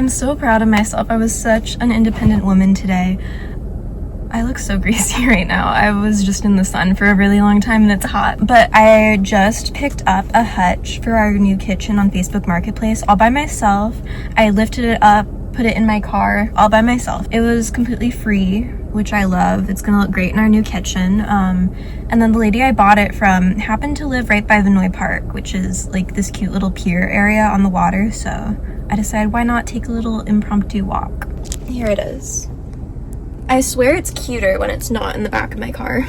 I'm so proud of myself. I was such an independent woman today. I look so greasy right now. I was just in the sun for a really long time and it's hot. But I just picked up a hutch for our new kitchen on Facebook Marketplace all by myself. I lifted it up, put it in my car all by myself. It was completely free, which I love. It's gonna look great in our new kitchen. And then the lady I bought it from happened to live right by the Noy Park, which is like this cute little pier area on the water. So I decided why not take a little impromptu walk. Here it is. I swear it's cuter when it's not in the back of my car.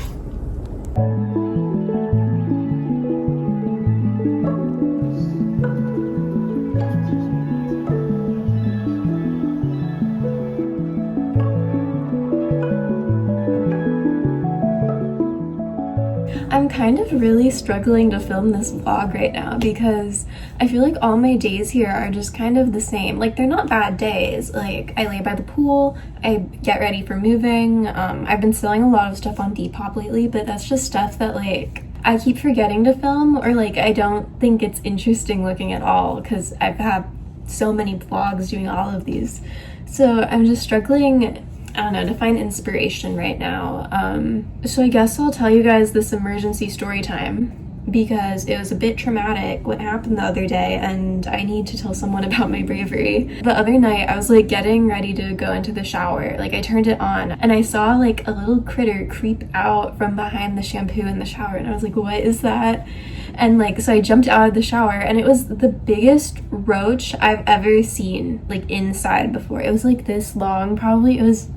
I'm kind of really struggling to film this vlog right now because I feel like all my days here are just kind of the same. Like, they're not bad days. Like, I lay by the pool, I get ready for moving. I've been selling a lot of stuff on Depop lately, but that's just stuff that like I keep forgetting to film, or like I don't think it's interesting looking at all because I've had so many vlogs doing all of these. So I'm just struggling, I don't know, to find inspiration right now. So I guess I'll tell you guys this emergency story time because it was a bit traumatic what happened the other day and I need to tell someone about my bravery. The other night I was like getting ready to go into the shower. Like, I turned it on and I saw like a little critter creep out from behind the shampoo in the shower and I was like, what is that? And like, so I jumped out of the shower and it was the biggest roach I've ever seen like inside before. It was like this long, probably. It was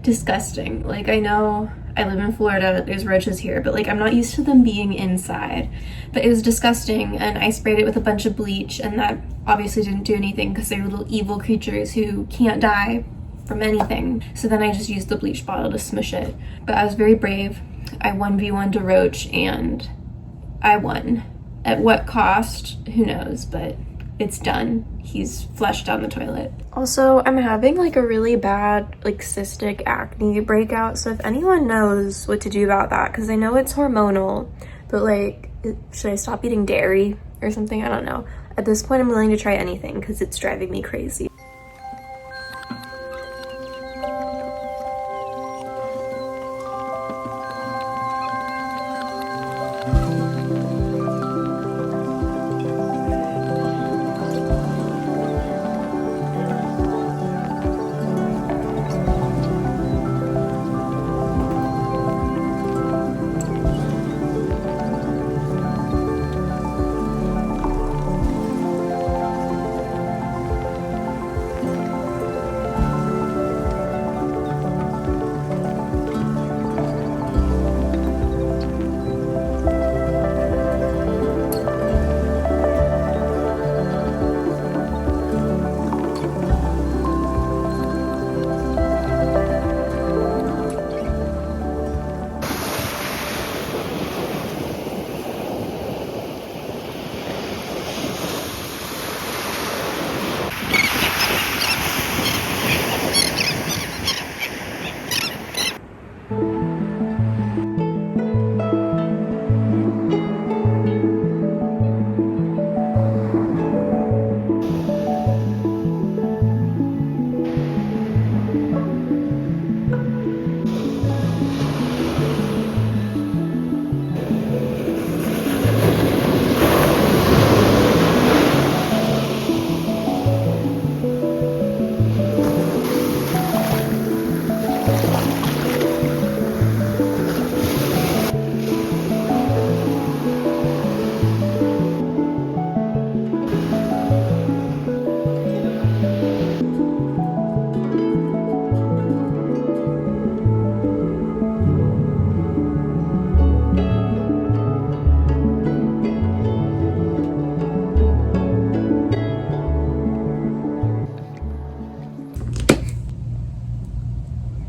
disgusting. Like, I know I live in Florida, there's roaches here, but like I'm not used to them being inside. But it was disgusting and I sprayed it with a bunch of bleach and that obviously didn't do anything because they're little evil creatures who can't die from anything. So then I just used the bleach bottle to smush it. But I was very brave. I 1v1'd a roach and I won. At what cost? Who knows, but it's done. He's flushed down the toilet. Also, I'm having like a really bad like cystic acne breakout, so if anyone knows what to do about that, because I know it's hormonal, but like, should I stop eating dairy or something? I don't know. At this point, I'm willing to try anything because it's driving me crazy.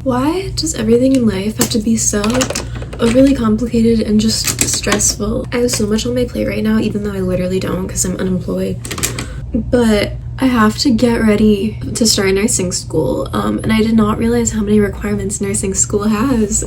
Why does everything in life have to be so overly complicated and just stressful? I have so much on my plate right now, even though I literally don't because I'm unemployed. But I have to get ready to start nursing school, and I did not realize how many requirements nursing school has.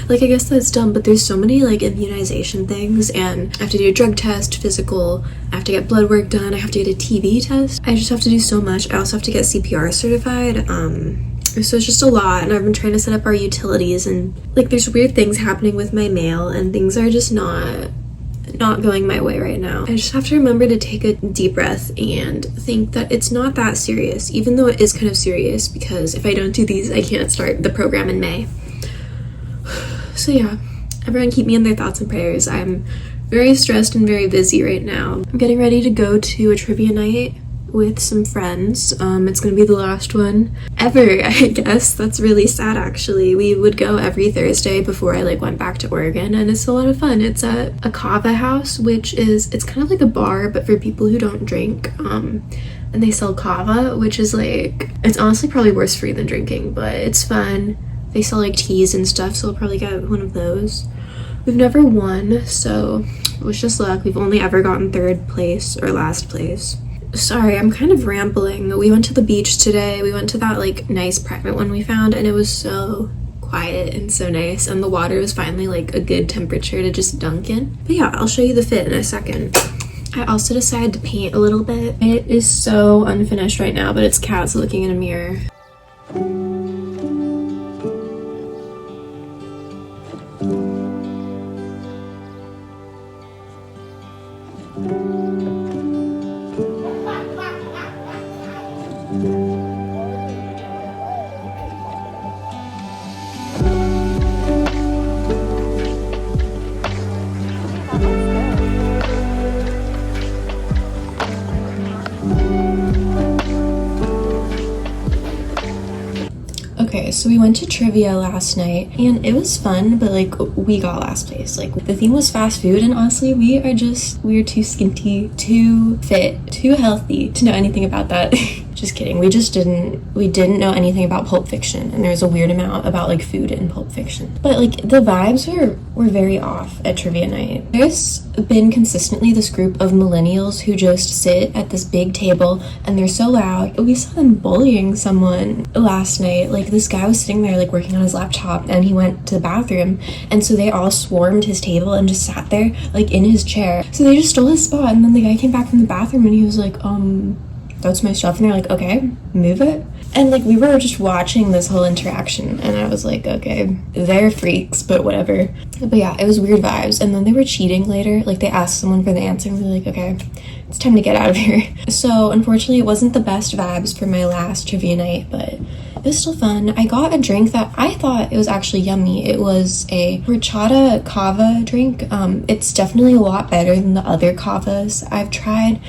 Like, I guess that's dumb, but there's so many, like, immunization things, and I have to do a drug test, physical, I have to get blood work done, I have to get a TB test. I just have to do so much. I also have to get CPR certified, so it's just a lot, and I've been trying to set up our utilities, and, like, there's weird things happening with my mail, and things are just not going my way right now. I just have to remember to take a deep breath and think that it's not that serious, even though it is kind of serious, because if I don't do these, I can't start the program in May. So yeah, everyone keep me in their thoughts and prayers. I'm very stressed and very busy right now. I'm getting ready to go to a trivia night with some friends. It's gonna be the last one ever, I guess. That's really sad, actually. We would go every Thursday before I like went back to Oregon, and it's a lot of fun. It's at a kava house, which is, it's kind of like a bar but for people who don't drink, and they sell kava, which is like, it's honestly probably worse for you than drinking, but it's fun. They sell like teas and stuff, so I'll probably get one of those. We've never won, so it was just luck. We've only ever gotten third place or last place. Sorry, I'm kind of rambling. We went to the beach today. We went to that like nice private one we found, and it was so quiet and so nice, and the water was finally like a good temperature to just dunk in. But yeah, I'll show you the fit in a second. I also decided to paint a little bit. It is so unfinished right now, but it's cats looking in a mirror. Okay, so we went to trivia last night, and it was fun, but like we got last place. Like, the theme was fast food, and honestly we are too skinty, too fit, too healthy to know anything about that. Just kidding. We didn't know anything about Pulp Fiction, and there's a weird amount about like food in Pulp Fiction. But like the vibes were very off at trivia night. There's been consistently this group of millennials who just sit at this big table and they're so loud. We saw them bullying someone last night. Like, this guy was sitting there like working on his laptop, and he went to the bathroom, and so they all swarmed his table and just sat there like in his chair. So they just stole his spot, and then the guy came back from the bathroom and he was like, that's my stuff, and they're like, okay, move it. And like, we were just watching this whole interaction, and I was like, okay, they're freaks, but whatever. But yeah, it was weird vibes. And then they were cheating later. Like, they asked someone for the answer, and we were like, okay, it's time to get out of here. So unfortunately it wasn't the best vibes for my last trivia night, but it was still fun. I got a drink that I thought it was actually yummy. It was a horchata kava drink. It's definitely a lot better than the other kavas I've tried.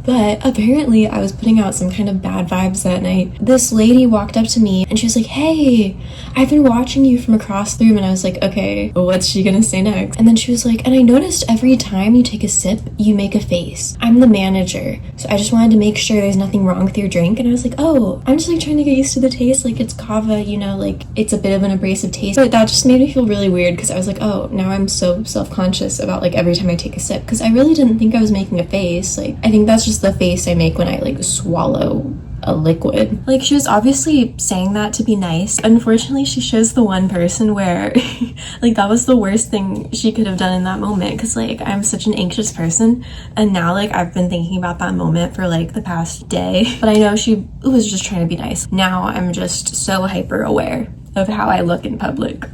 But apparently I was putting out some kind of bad vibes that night. This lady walked up to me and she was like, hey, I've been watching you from across the room. And I was like, okay, what's she gonna say next? And then she was like, and I noticed every time you take a sip, you make a face. I'm the manager, so I just wanted to make sure there's nothing wrong with your drink. And I was like, oh, I'm just like trying to get used to the taste. Like, it's kava, you know, like it's a bit of an abrasive taste. But that just made me feel really weird, because I was like, oh, now I'm so self-conscious about like every time I take a sip, because I really didn't think I was making a face. Like, I think that's just the face I make when I like swallow a liquid. Like, she was obviously saying that to be nice. Unfortunately, she shows the one person where like that was the worst thing she could have done in that moment, because like I'm such an anxious person, and now like I've been thinking about that moment for like the past day. But I know she was just trying to be nice. Now I'm just so hyper aware of how I look in public.